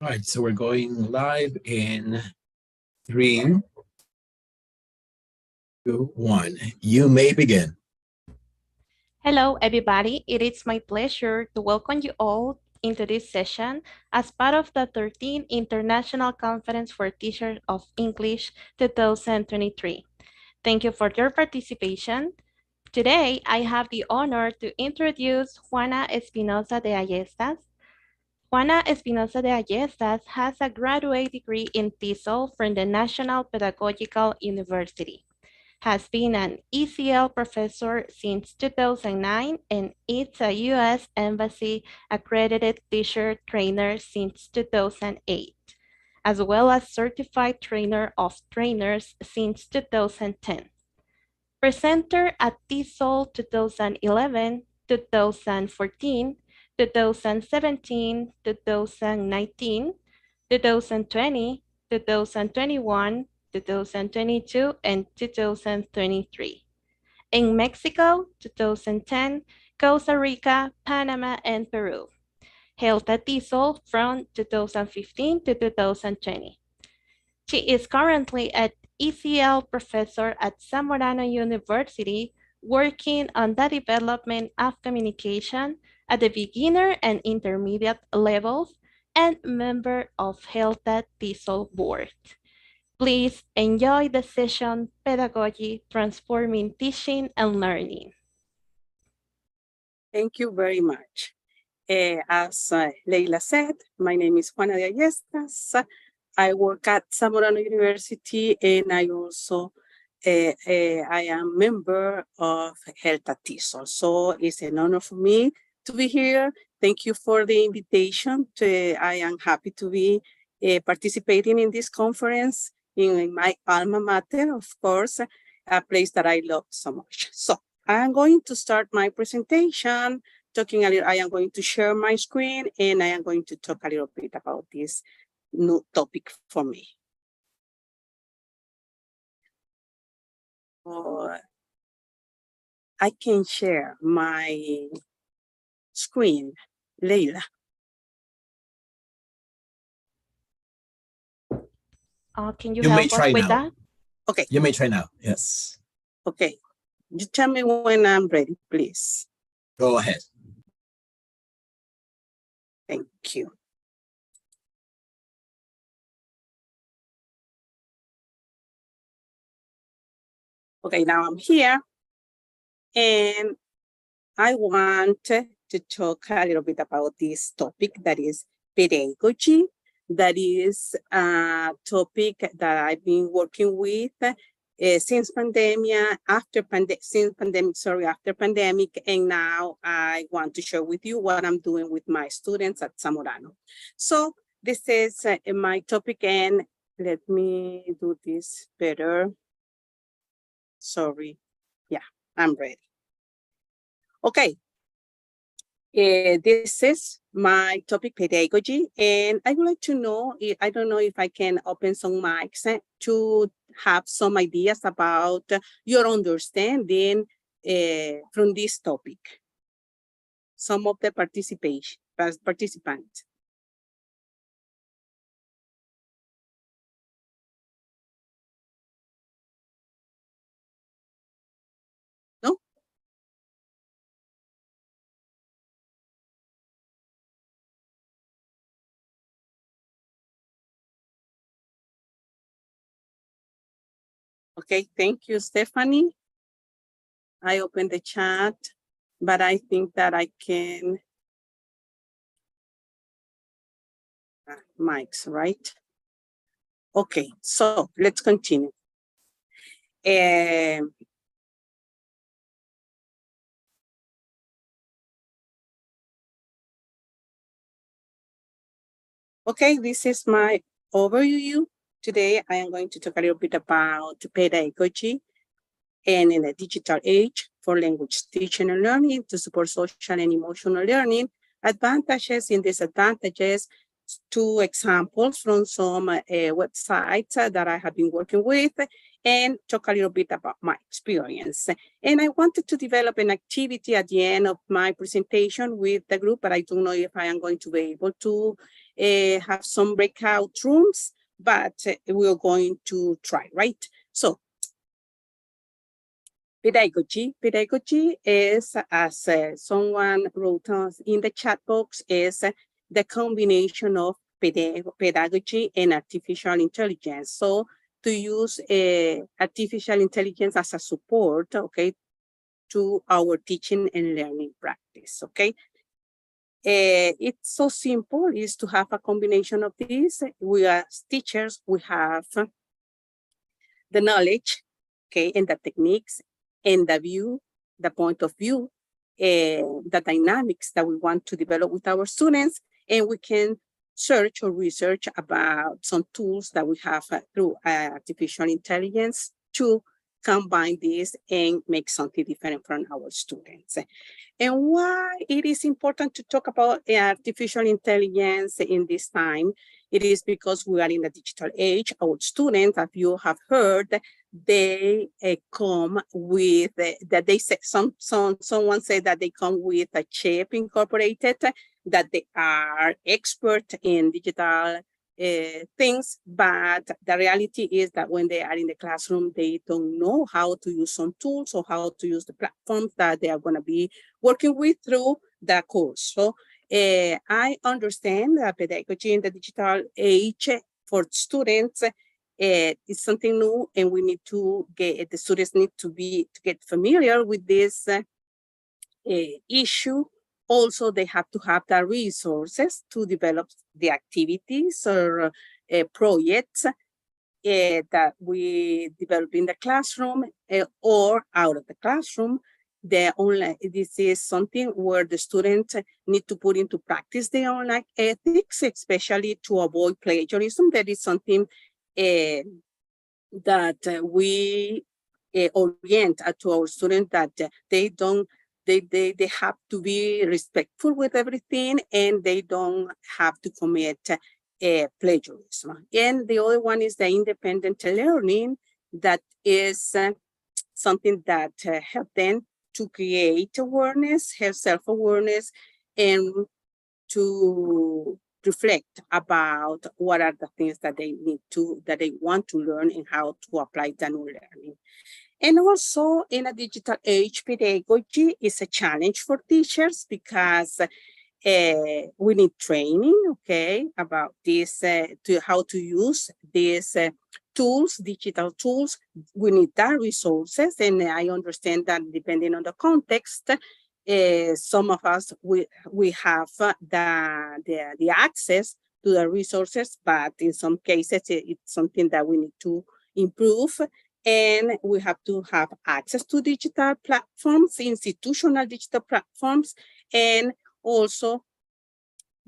All right, so we're going live in 3, 2, 1. You may begin. Hello, everybody. It is my pleasure to welcome you all into this session as part of the 13th International Conference for Teachers of English 2023. Thank you for your participation. Today, I have the honor to introduce Juana Espinoza de Ayestas. Juana Espinoza de Ayestas has a graduate degree in TESOL from the National Pedagogical University, has been an ECL professor since 2009 and is a U.S. Embassy accredited teacher trainer since 2008, as well as certified trainer of trainers since 2010. Presenter at TESOL 2011, 2014, 2017, 2019, 2020, 2021, 2022, and 2023. In Mexico, 2010, Costa Rica, Panama, and Peru. Held at TESOL from 2015 to 2020. She is currently an ECL professor at Zamorano University, working on the development of communication at the beginner and intermediate levels and member of Health at TESOL board. Please enjoy the session Pedagogy, Transforming Teaching and Learning. Thank you very much. As Leila said, my name is Juana de Ayestas. I work at Zamorano University, and I also I am member of Health at TESOL. So it's an honor for me to be here. Thank you for the invitation. I am happy to be participating in this conference in my alma mater, of course, a place that I love so much. So I'm going to start my presentation talking a little. I am going to share my screen, and I am going to talk a little bit about this new topic for me. I can share my screen, Leila. Can you help us with that? Okay. You may try now, yes. Okay. You tell me when I'm ready, please. Go ahead. Thank you. Okay, now I'm here, and I want to talk a little bit about this topic that is pedagogy. That is a topic that I've been working with since pandemic, after pandemic, and now I want to share with you what I'm doing with my students at Zamorano. So this is my topic, and let me do this better. Sorry. Yeah, I'm ready. Okay. This is my topic, pedagogy, and I would like to know, I don't know if I can open some mics to have some ideas about your understanding from this topic. Some of the participants. No? Okay, thank you, Stephanie. I opened the chat, but I think that I can mics, right? Okay, so let's continue. Okay, this is my overview. Today, I am going to talk a little bit about pedagogy and in the digital age for language teaching and learning to support social and emotional learning, advantages and disadvantages, 2 examples from some websites that I have been working with, and talk a little bit about my experience. And I wanted to develop an activity at the end of my presentation with the group, but I don't know if I am going to be able to have some breakout rooms, but we're going to try, right? So pedagogy is, as someone wrote us in the chat box, is the combination of pedagogy and artificial intelligence. So to use artificial intelligence as a support, okay, to our teaching and learning practice, okay? It's so simple, is to have a combination of these. We as teachers, we have the knowledge, okay, and the techniques, and the view, the point of view, the dynamics that we want to develop with our students, and we can search or research about some tools that we have through artificial intelligence to combine this and make something different from our students. And why it is important to talk about artificial intelligence in this time, it is because we are in the digital age. Our students, as you have heard, they come with, that they say, someone said that they come with a chip incorporated, that they are expert in digital things, but the reality is that when they are in the classroom, they don't know how to use some tools or how to use the platforms that they are going to be working with through the course. So I understand that pedagogy in the digital age for students is something new, and we need to get, the students need to get familiar with this issue. Also, they have to have the resources to develop the activities or projects that we develop in the classroom or out of the classroom. This is something where the students need to put into practice their online ethics, especially to avoid plagiarism. That is something that we orient to our students, that they have to be respectful with everything, and they don't have to commit plagiarism. And the other one is the independent learning, that is something that helps them to create awareness, have self-awareness, and to reflect about what are the things that they want to learn and how to apply the new learning. And also, in a digital age, pedagogy is a challenge for teachers because we need training, okay, about this, to how to use these tools, digital tools. We need that resources, and I understand that depending on the context, some of us, we have the access to the resources, but in some cases, it's something that we need to improve. And we have to have access to digital platforms, institutional digital platforms, and also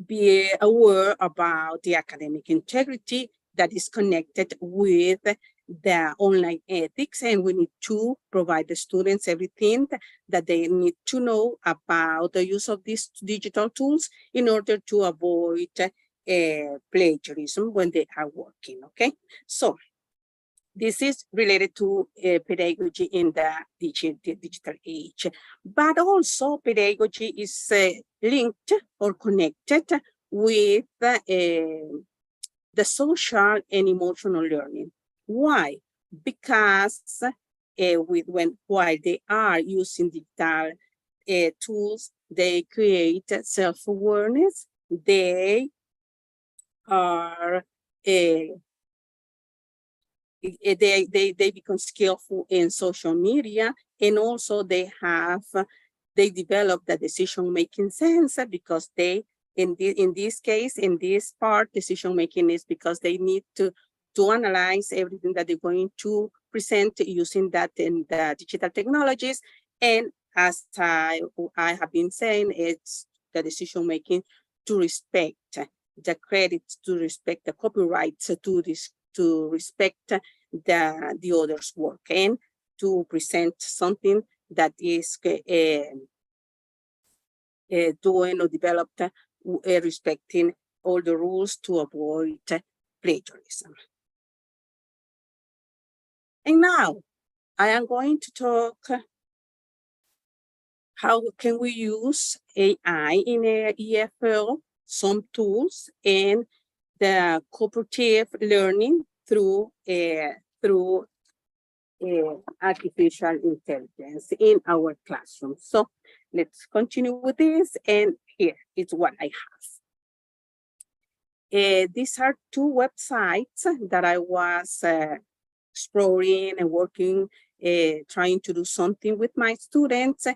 be aware about the academic integrity that is connected with the online ethics. And we need to provide the students everything that they need to know about the use of these digital tools in order to avoid plagiarism when they are working, okay? So this is related to pedagogy in the digital age, but also pedagogy is linked or connected with the social and emotional learning. Why? Because while they are using digital tools, they create self-awareness. They are they become skillful in social media, and also they develop the decision-making sense, because they, in this case, in this part, decision-making is because they need to analyze everything that they're going to present using that in the digital technologies. And as I have been saying, it's the decision-making to respect the credits, to respect the copyrights, to respect the other's work, and to present something that is doing or developed respecting all the rules to avoid plagiarism. And now I am going to talk how can we use AI in EFL some tools and the cooperative learning through artificial intelligence in our classroom. So let's continue with this, and here is what I have. These are two websites that I was exploring and working, trying to do something with my students.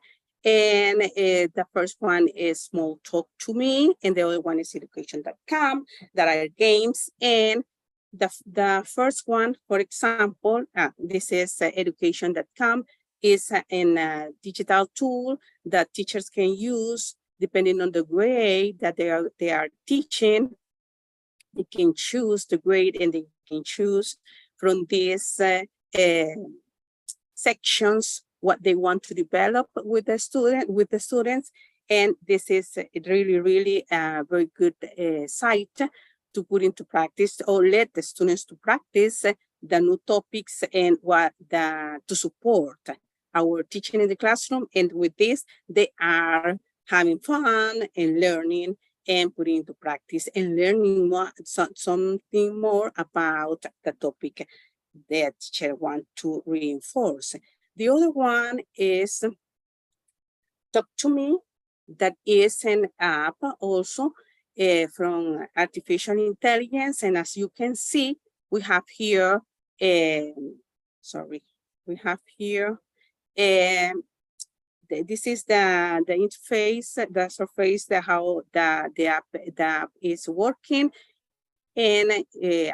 And the first one is Small Talk to Me, and the other one is education.com, that are games. And the first one, for example, this is education.com, is a digital tool that teachers can use depending on the grade that they are teaching. They can choose the grade, and they can choose from these sections what they want to develop with the students. And this is really a very good site to put into practice, or let the students to practice the new topics and to support our teaching in the classroom. And with this, they are having fun and learning and putting into practice and learning something more about the topic that teacher want to reinforce. The other one is Talk to Me, that is an app also from artificial intelligence. And as you can see, we have here, this is the interface, the surface, how the app is working. And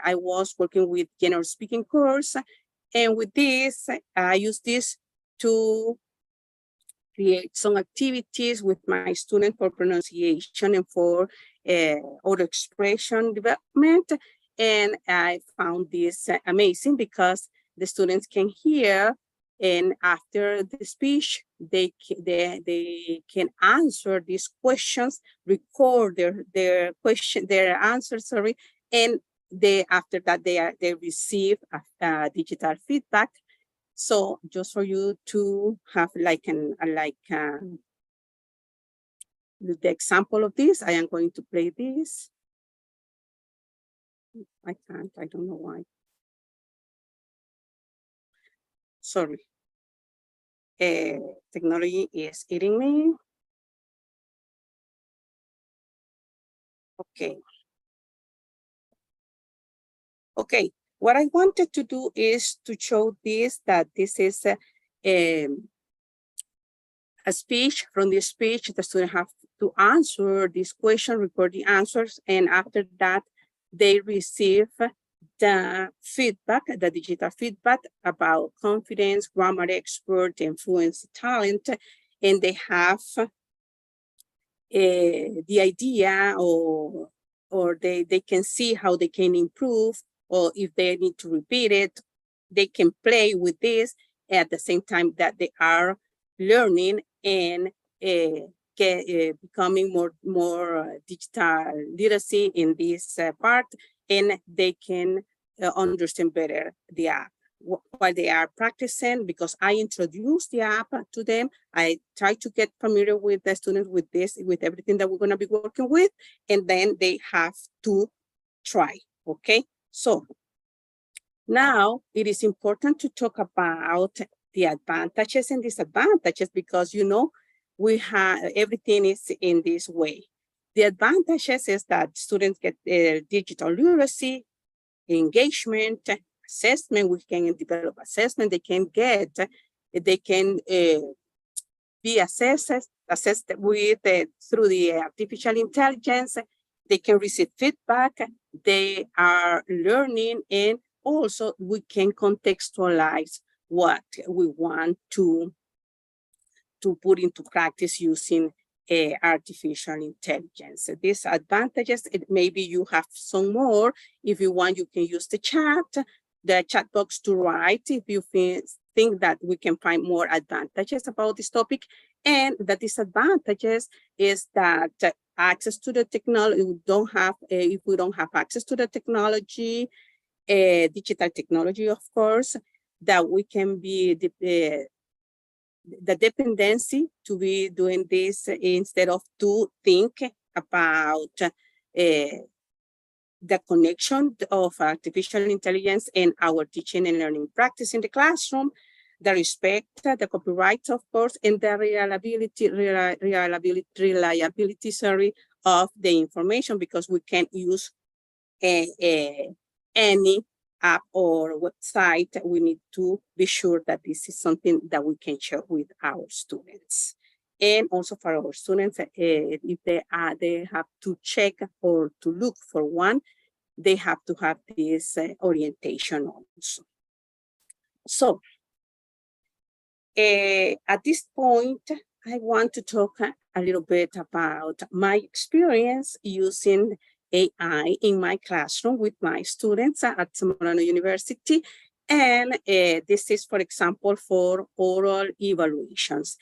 I was working with general speaking course. And with this, I use this to create some activities with my students for pronunciation and for auto expression development. And I found this amazing because the students can hear, and after the speech, they can answer these questions, record their answers, and after that they receive digital feedback. So just for you to have the example of this, I am going to play this. I can't, I don't know why. Sorry. Technology is eating me. Okay. Okay, what I wanted to do is to show that this is a speech. From this speech, the student have to answer this question, record the answers, and after that, they receive the feedback, the digital feedback about confidence, grammar expert, and fluency talent, and they have the idea, or they can see how they can improve, or if they need to repeat it, they can play with this at the same time that they are learning and becoming more digital literacy in this part, and they can understand better the app while they are practicing. Because I introduced the app to them, I try to get familiar with the students with this, with everything that we're going to be working with, and then they have to try. Okay, so now it is important to talk about the advantages and disadvantages, because we have everything is in this way. The advantages is that students get digital literacy, engagement, assessment. We can develop assessment. They can be assessed with through the artificial intelligence. They can receive feedback. They are learning, and also we can contextualize what we want to put into practice using artificial intelligence. These advantages, maybe you have some more. If you want, you can use the chat box to write if you think that we can find more advantages about this topic. And the disadvantages is that access to the technology, if we don't have access to the technology, digital technology, of course, that we can be the dependency to be doing this instead of to think about the connection of artificial intelligence and our teaching and learning practice in the classroom, the respect, the copyright, of course, and the reliability, sorry, of the information, because we can't use any app or website. We need to be sure that this is something that we can share with our students. And also for our students, if they have to check or to look for one, they have to have this orientation also. So at this point, I want to talk a little bit about my experience using AI in my classroom with my students at Zamorano University. And this is, for example, for oral evaluations.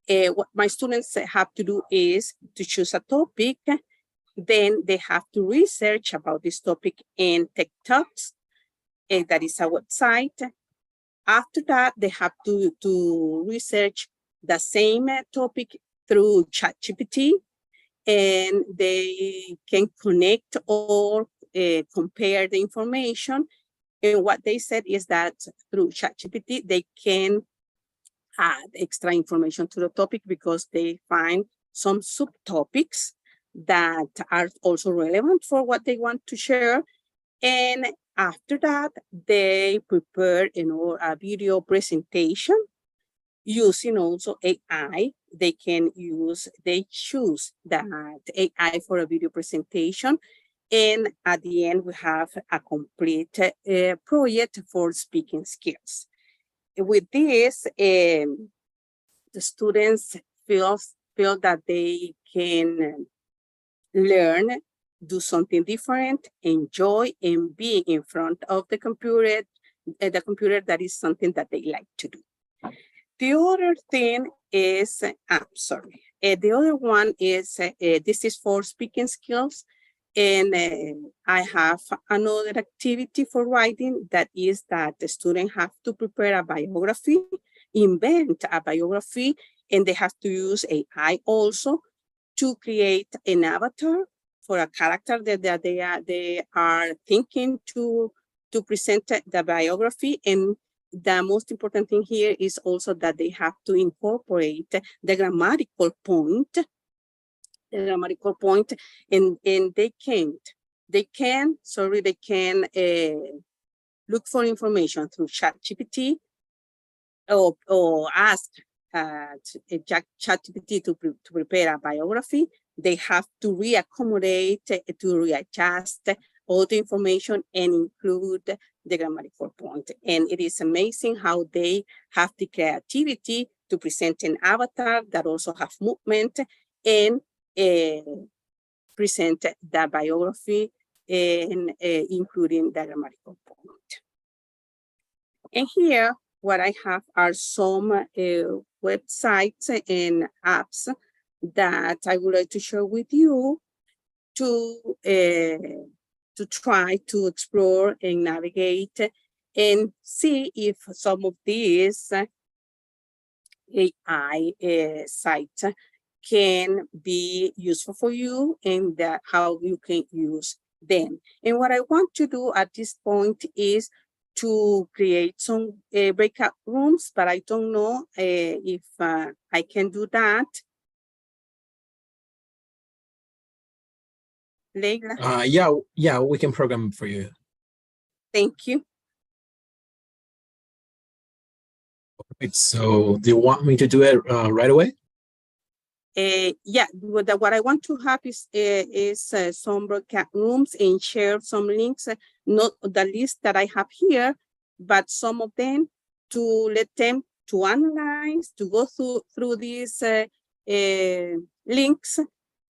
What my students have to do is to choose a topic, then they have to research about this topic in TikToks, and that is a website. After that, they have to research the same topic through ChatGPT, and they can connect or compare the information. And what they said is that through ChatGPT, they can add extra information to the topic because they find some subtopics that are also relevant for what they want to share. And after that, they prepare a video presentation using also AI. They choose that AI for a video presentation. And at the end, we have a complete project for speaking skills. With this, the students feel that they can learn, do something different, enjoy, and be in front of the computer. That is something that they like to do. The other thing is, the other one is, this is for speaking skills. And I have another activity for writing, that is that the student have to prepare a biography, invent a biography, and they have to use AI also to create an avatar for a character that they are thinking to present the biography. And the most important thing here is also that they have to incorporate the grammatical point, and they can look for information through ChatGPT or ask ChatGPT to prepare a biography. They have to reaccommodate, to readjust all the information and include the grammatical point. And it is amazing how they have the creativity to present an avatar that also have movement and present the biography and including the grammatical point. And here, what I have are some websites and apps that I would like to share with you to try to explore and navigate and see if some of these AI sites can be useful for you and how you can use them. And what I want to do at this point is to create some breakout rooms, but I don't know if I can do that. Leila? Yeah, we can program for you. Thank you. Right, so do you want me to do it right away? Yeah, what I want to have is some broadcast rooms and share some links, not the list that I have here, but some of them to let them to analyze, to go through these links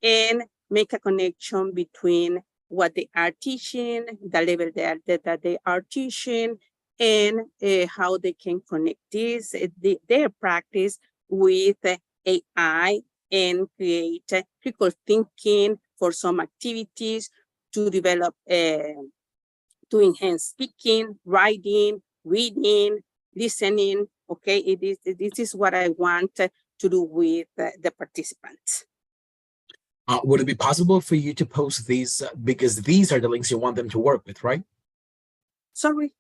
and make a connection between what they are teaching, the level that they are teaching, and how they can connect this, their practice with AI and create critical thinking for some activities to develop, to enhance speaking, writing, reading, listening. Okay, this is what I want to do with the participants. Would it be possible for you to post these because these are the links you want them to work with, right? Sorry.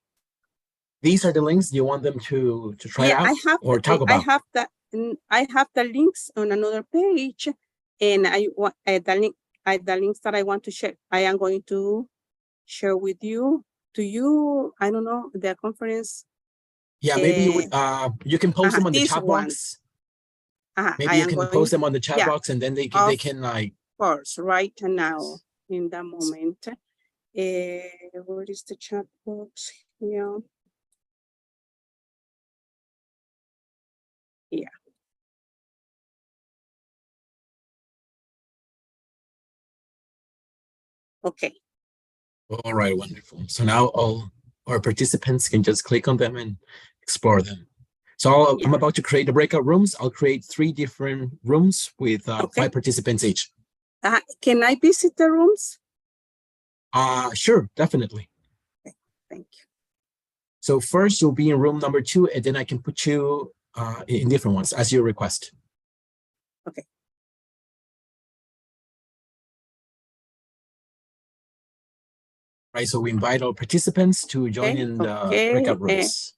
These are the links you want them to try Yeah, out or talk about. I have the links on another page, and I want the links that I want to share. I am going to share with you. To you, I don't know the conference. Yeah, maybe you can post them on the This chat one. box. I Maybe you am can going. post them on the chat Yeah, box, and then they of can like. course, right now in the moment. Where is the chat box? Yeah. Yeah. Okay. All right, wonderful. So now all our participants can just click on them and explore them. So Yeah. I'm about to create the breakout rooms. I'll create 3 different rooms with Okay. 5 participants each. Can I visit the rooms? Sure, definitely. Okay. Thank you. So first you'll be in room number 2, and then I can put you in different ones as you request. Okay. Right, so we invite our participants to join in the breakout rooms.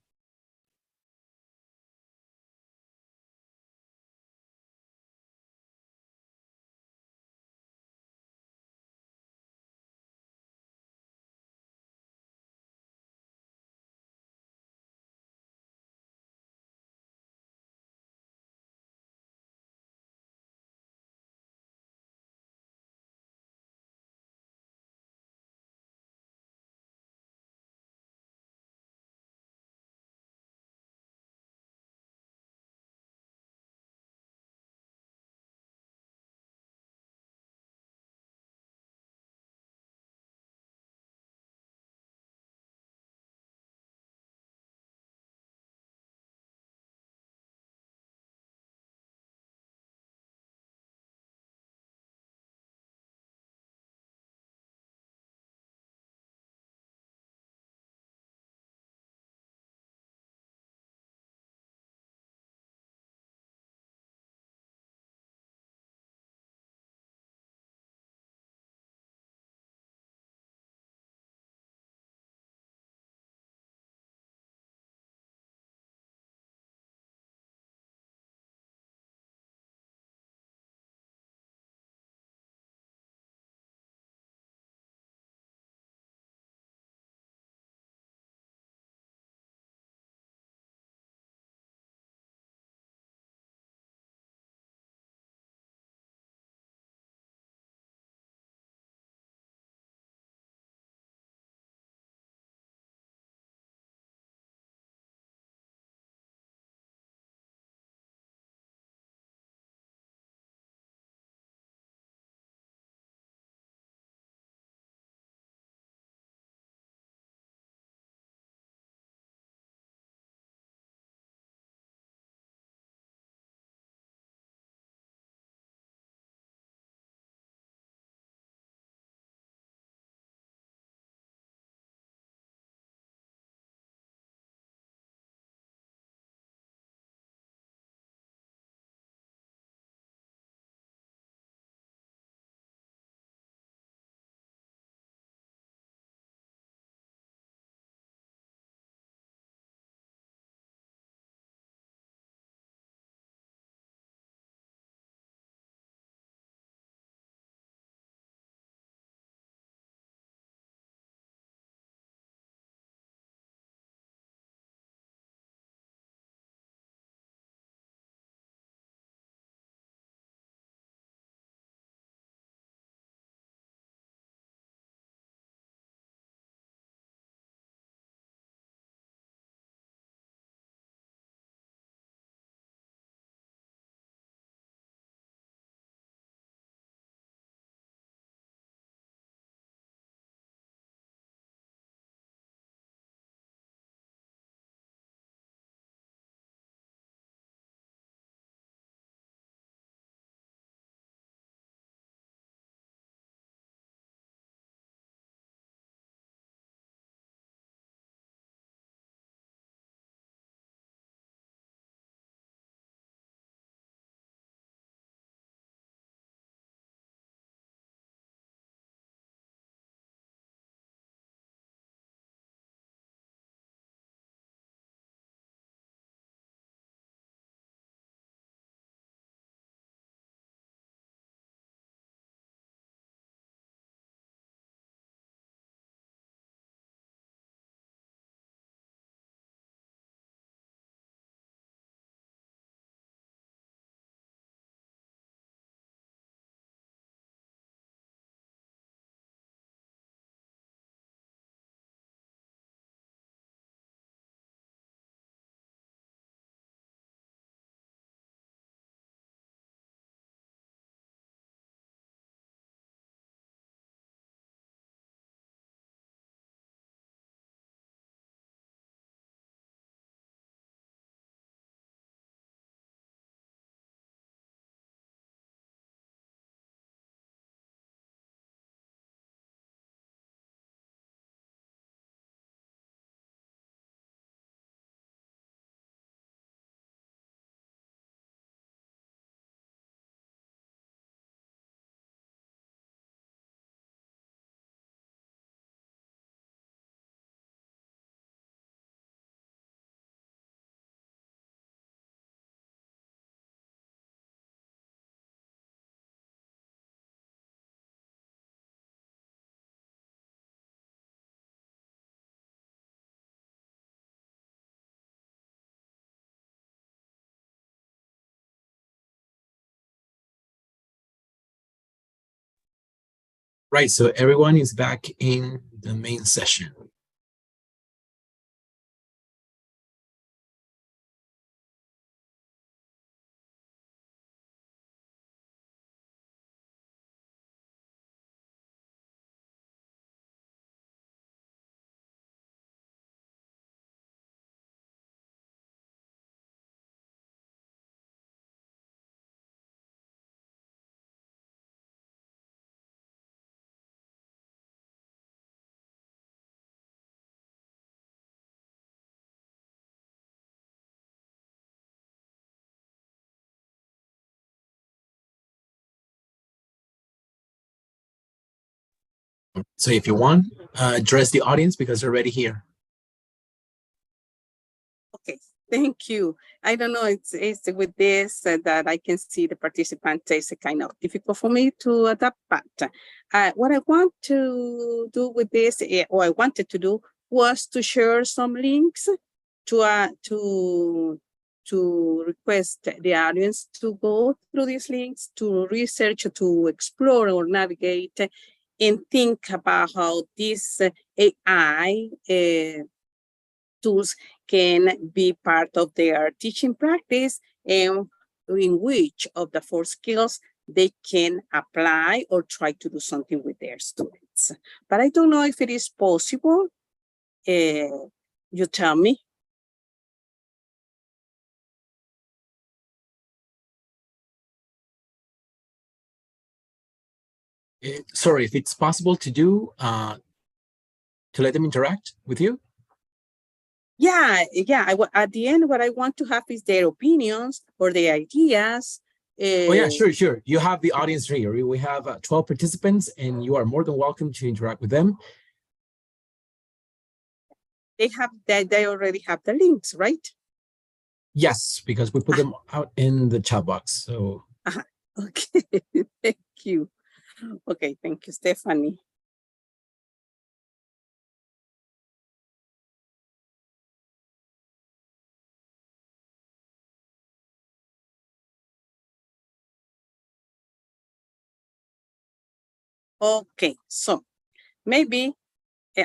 Right, so everyone is back in the main session. So if you want, address the audience because they're already here. Okay, thank you. I don't know, it's with this that I can see the participants. It's kind of difficult for me to adapt, but what I want to do with this, or I wanted to do, was to share some links to request the audience to go through these links, to research, to explore or navigate, and think about how this AI tools can be part of their teaching practice, and in which of the 4 skills they can apply or try to do something with their students. But I don't know if it is possible. You tell me. Sorry, if it's possible to do, to let them interact with you? Yeah. At the end, what I want to have is their opinions or their ideas. Oh yeah, sure. You have the audience here. We have 12 participants and you are more than welcome to interact with them. They already have the links, right? Yes, because we put them out in the chat box. So okay, thank you. Okay, thank you, Stephanie. Okay, so maybe,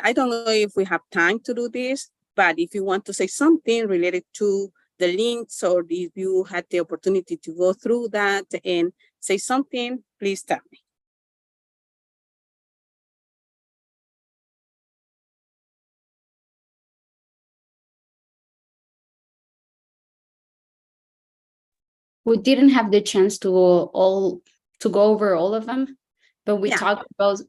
I don't know if we have time to do this, but if you want to say something related to the links, or if you had the opportunity to go through that and say something, please tell me. We didn't have the chance to go over all of them, but we talked about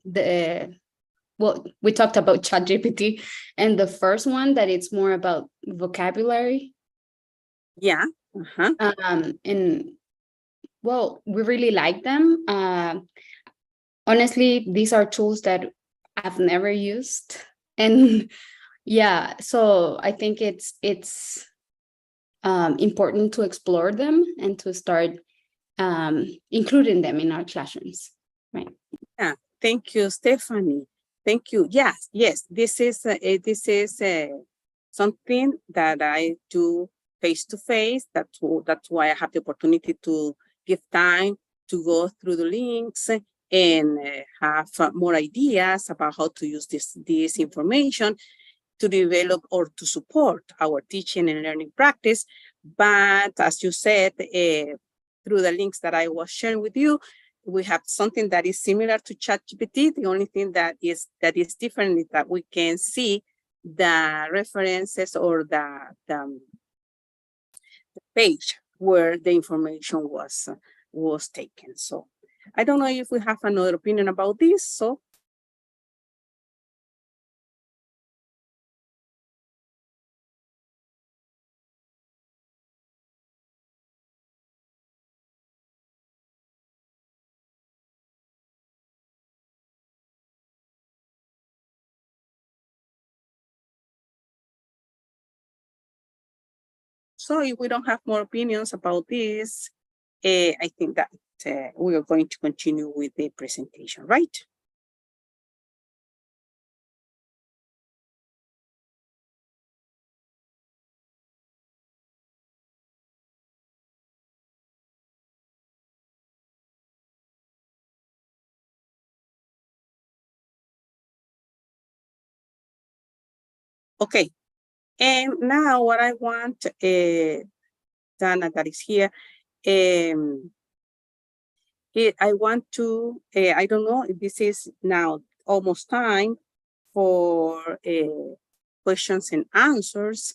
we talked about ChatGPT, and the first one that it's more about vocabulary. Yeah. And well, we really like them. Honestly, these are tools that I've never used, and yeah, so I think it's important to explore them and to start including them in our classrooms, right? Yeah, thank you, Stephanie. Thank you. Yes, this is something that I do face to face. That's why I have the opportunity to give time to go through the links and have more ideas about how to use this information to develop or to support our teaching and learning practice. But as you said, through the links that I was sharing with you, we have something that is similar to ChatGPT. The only thing that is different is that we can see the references or the page where the information was taken. So I don't know if we have another opinion about this. So if we don't have more opinions about this, I think that we are going to continue with the presentation, right? Okay. And now what I want, Dana that is here, I want to, I don't know if this is now almost time for questions and answers.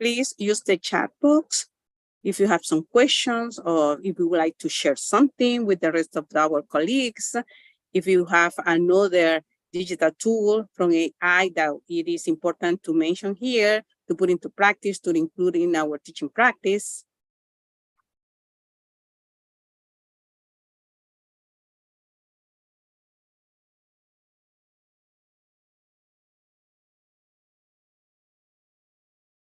Please use the chat box if you have some questions or if you would like to share something with the rest of our colleagues. If you have another digital tool from AI that it is important to mention here, to put into practice, to include in our teaching practice.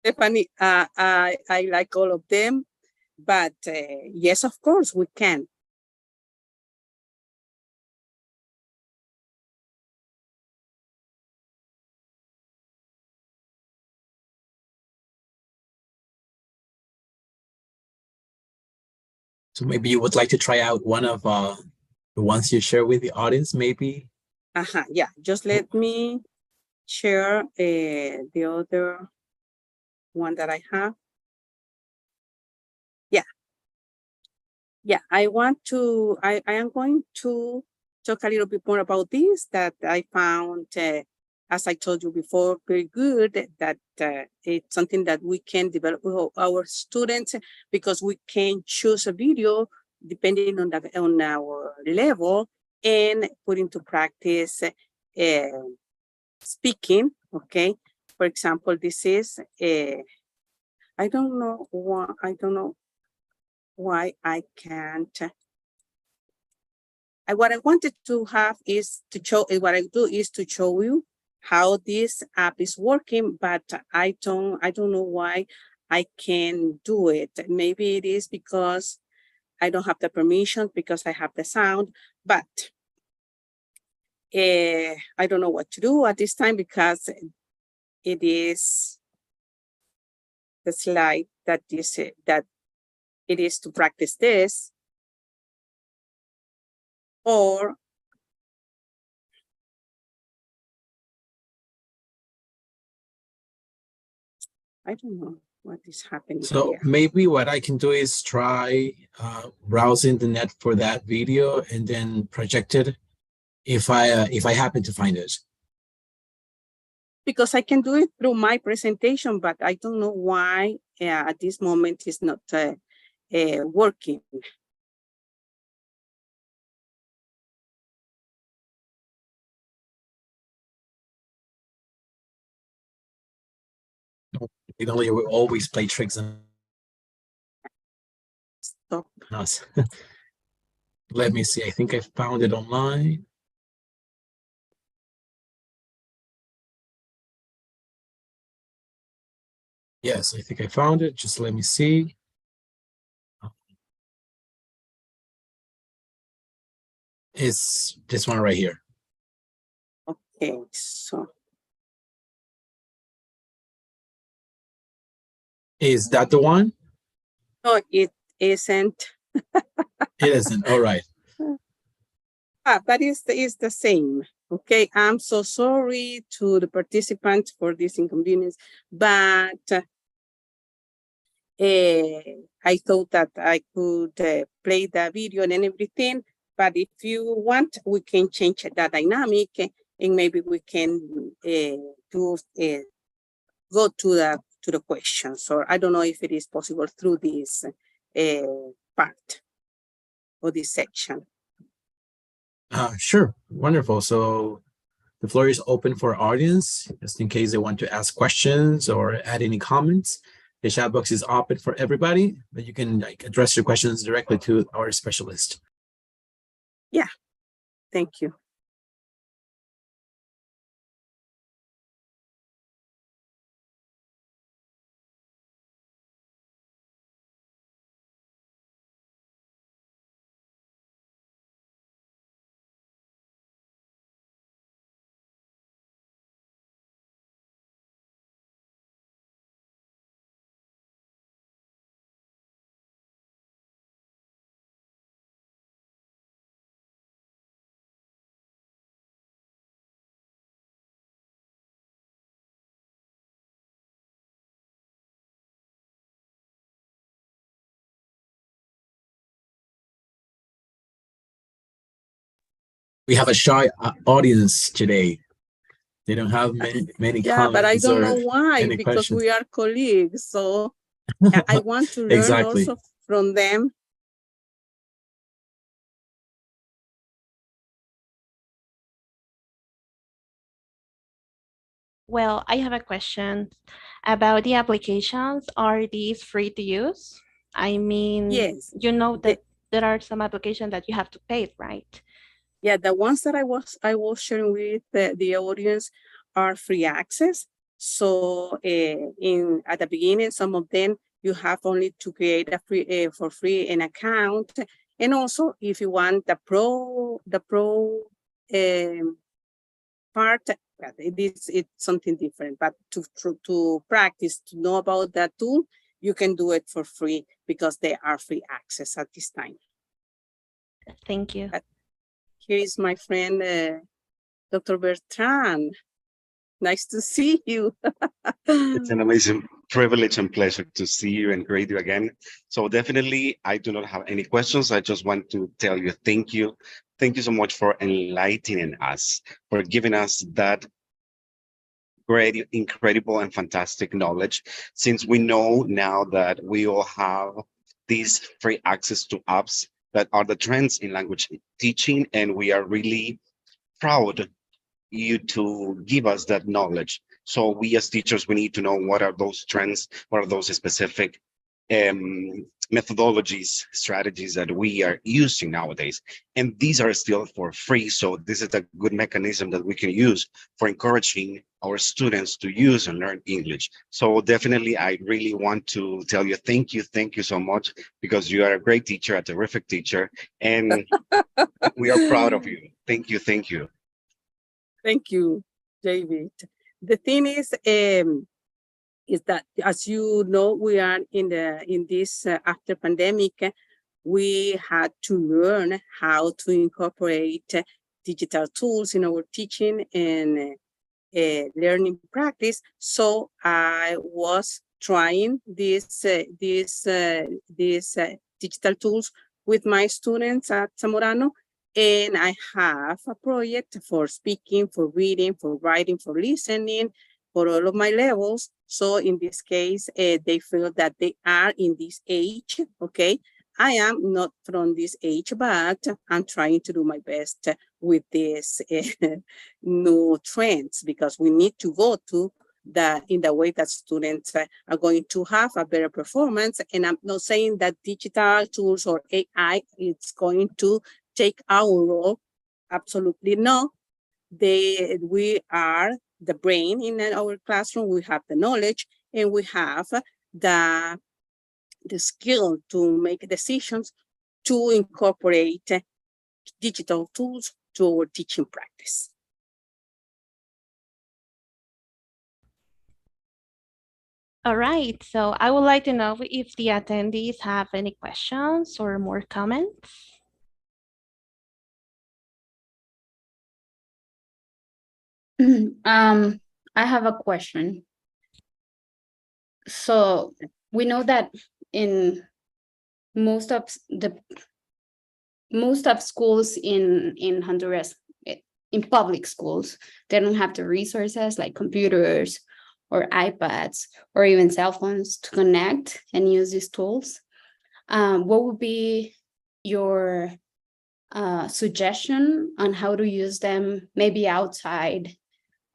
Stephanie, I like all of them, but yes, of course, we can. So maybe you would like to try out one of the ones you share with the audience, maybe? Yeah, just let me share the other one that I have. Yeah, I am going to talk a little bit more about this that I found, as I told you before, very good, that it's something that we can develop with our students because we can choose a video depending on our level and put into practice speaking, okay? For example, this is, I don't know why I can't. What I wanted to have is to show, what I do is to show you how this app is working, but I don't know why I can do it. Maybe it is because I don't have the permission because I have the sound, but I don't know what to do at this time because it is the slide that it is to practice this, or I don't know what is happening So here. maybe what I can do is try browsing the net for that video and then project it if I happen to find it. Because I can do it through my presentation, but I don't know why at this moment it's not working. You know, we always play tricks on Stop. us. Let me see. I think I found it online. Yes, I think I found it. Just let me see. It's this one right here. Okay, so Is that the one? no, it isn't. It isn't. All right. But it's the same. Okay, I'm so sorry to the participants for this inconvenience, but I thought that I could play the video and everything. But if you want, we can change the dynamic and maybe we can go to the questions. Or I don't know if it is possible through this part or this section. Sure. Wonderful. So the floor is open for audience, just in case they want to ask questions or add any comments. The chat box is open for everybody, but you can address your questions directly to our specialist. Yeah, thank you. We have a shy audience today. They don't have many Yeah, but I comments don't know or why, any because questions. we are colleagues. So I want to learn Exactly. also from them. Well, I have a question about the applications. Are these free to use? I mean, Yes, you know the, that there are some applications that you have to pay, right? yeah, the ones that I was sharing with the audience are free access. So in at the beginning, some of them you have only to create a free for free an account, and also if you want the pro part, well, it's something different. But to practice, to know about that tool, you can do it for free because they are free access at this time. Thank you. But here is my friend, Dr. Bertrand. Nice to see you. It's an amazing privilege and pleasure to see you and greet you again. So definitely, I do not have any questions. I just want to tell you thank you. Thank you so much for enlightening us, for giving us that great, incredible, and fantastic knowledge. Since we know now that we all have these free access to apps that are the trends in language teaching, and we are really proud you to give us that knowledge. So we as teachers, we need to know what are those trends, what are those specific methodologies, strategies that we are using nowadays. And these are still for free. So this is a good mechanism that we can use for encouraging our students to use and learn English. So definitely, I really want to tell you, thank you so much, because you are a great teacher, a terrific teacher, and we are proud of you. Thank you, thank you. Thank you, David. The thing is that, as you know, we are in this after pandemic. We had to learn how to incorporate digital tools in our teaching and learning practice. So I was trying these digital tools with my students at Zamorano, and I have a project for speaking, for reading, for writing, for listening, for all of my levels. So in this case, they feel that they are in this age. Okay, I am not from this age, but I'm trying to do my best with this new trends, because we need to go to in the way that students are going to have a better performance. And I'm not saying that digital tools or AI is going to take our role. Absolutely no. We are the brain in our classroom. We have the knowledge, and we have the skill to make decisions to incorporate digital tools to our teaching practice. All right, so I would like to know if the attendees have any questions or more comments. I have a question. So we know that in most of schools in Honduras, in public schools, they don't have the resources like computers or iPads or even cell phones to connect and use these tools. What would be your suggestion on how to use them, maybe outside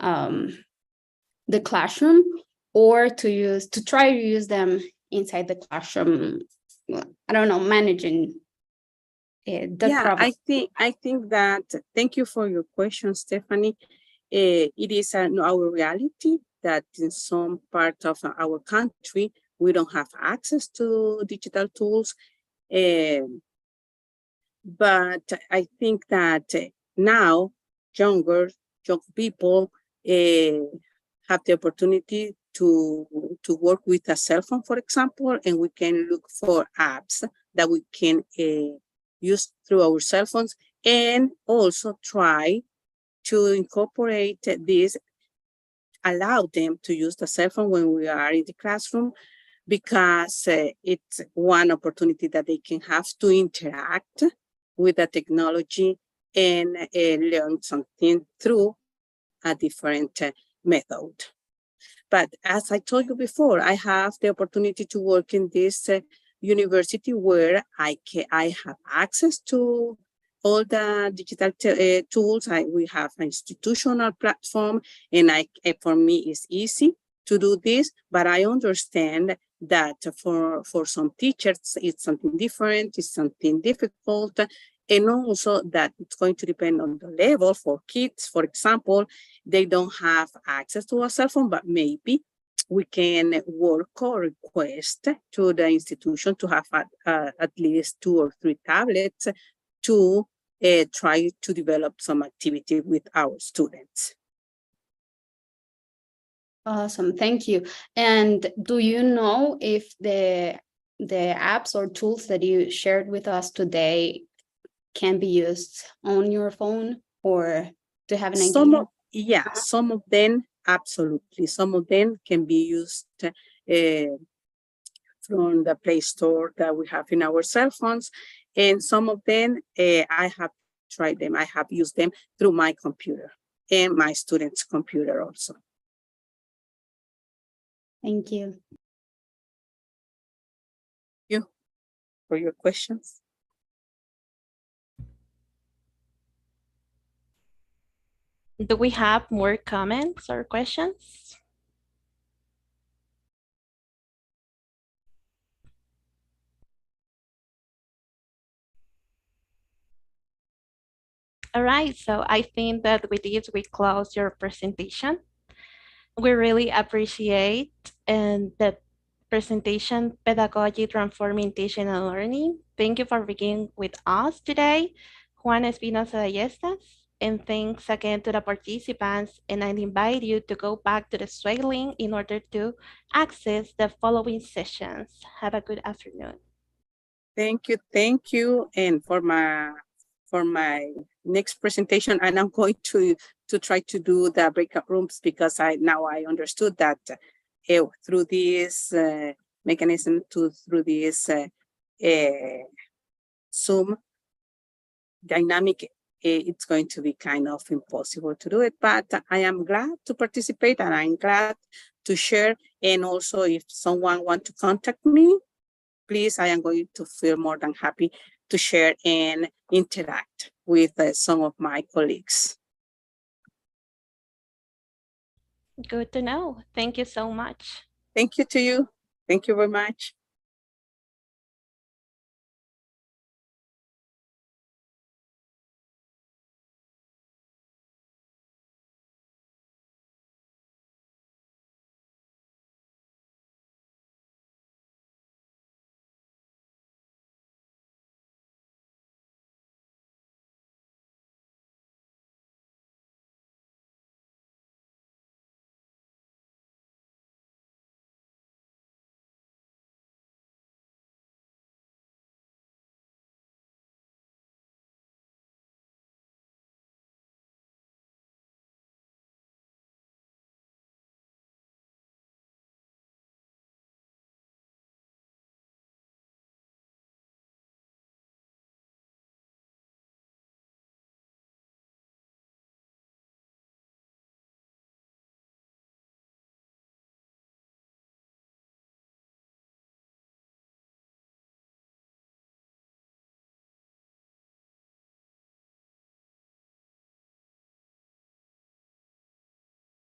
the classroom, or to try to use them inside the classroom? I don't know, managing the problem. I think that, thank you for your question, Stephanie. It is our reality that in some part of our country, we don't have access to digital tools. But I think that now young people have the opportunity to work with a cell phone, for example, and we can look for apps that we can use through our cell phones, and also try to incorporate this, allow them to use the cell phone when we are in the classroom, because it's one opportunity that they can have to interact with the technology and learn something through a different method. But as I told you before, I have the opportunity to work in this university where I have access to all the digital tools. We have an institutional platform, and for me it's easy to do this. But I understand that for some teachers it's something different, it's something difficult, and also that it's going to depend on the level. For kids, for example, they don't have access to a cell phone, but maybe we can work or request to the institution to have at least 2 or 3 tablets to try to develop some activity with our students. Awesome, thank you. And do you know if the apps or tools that you shared with us today can be used on your phone, or to have an idea? Some of them, absolutely. Some of them can be used from the Play Store that we have in our cell phones. And some of them, I have tried them. I have used them through my computer and my students' computer also. Thank you. You for your questions. Do we have more comments or questions? All right, so I think that with this, we close your presentation. We really appreciate the presentation, Pedagogy Transforming Teaching and Learning. Thank you for being with us today, Juana Espinoza Yestas. And thanks again to the participants. And I invite you to go back to the Sway link in order to access the following sessions. Have a good afternoon. Thank you. And for my next presentation, and I'm going to try to do the breakout rooms, because I understood that through this mechanism, through this Zoom dynamic, it's going to be kind of impossible to do it. But I am glad to participate, and I'm glad to share. And also, if someone wants to contact me, please, I am going to feel more than happy to share and interact with some of my colleagues. Good to know. Thank you so much. Thank you to you. Thank you very much.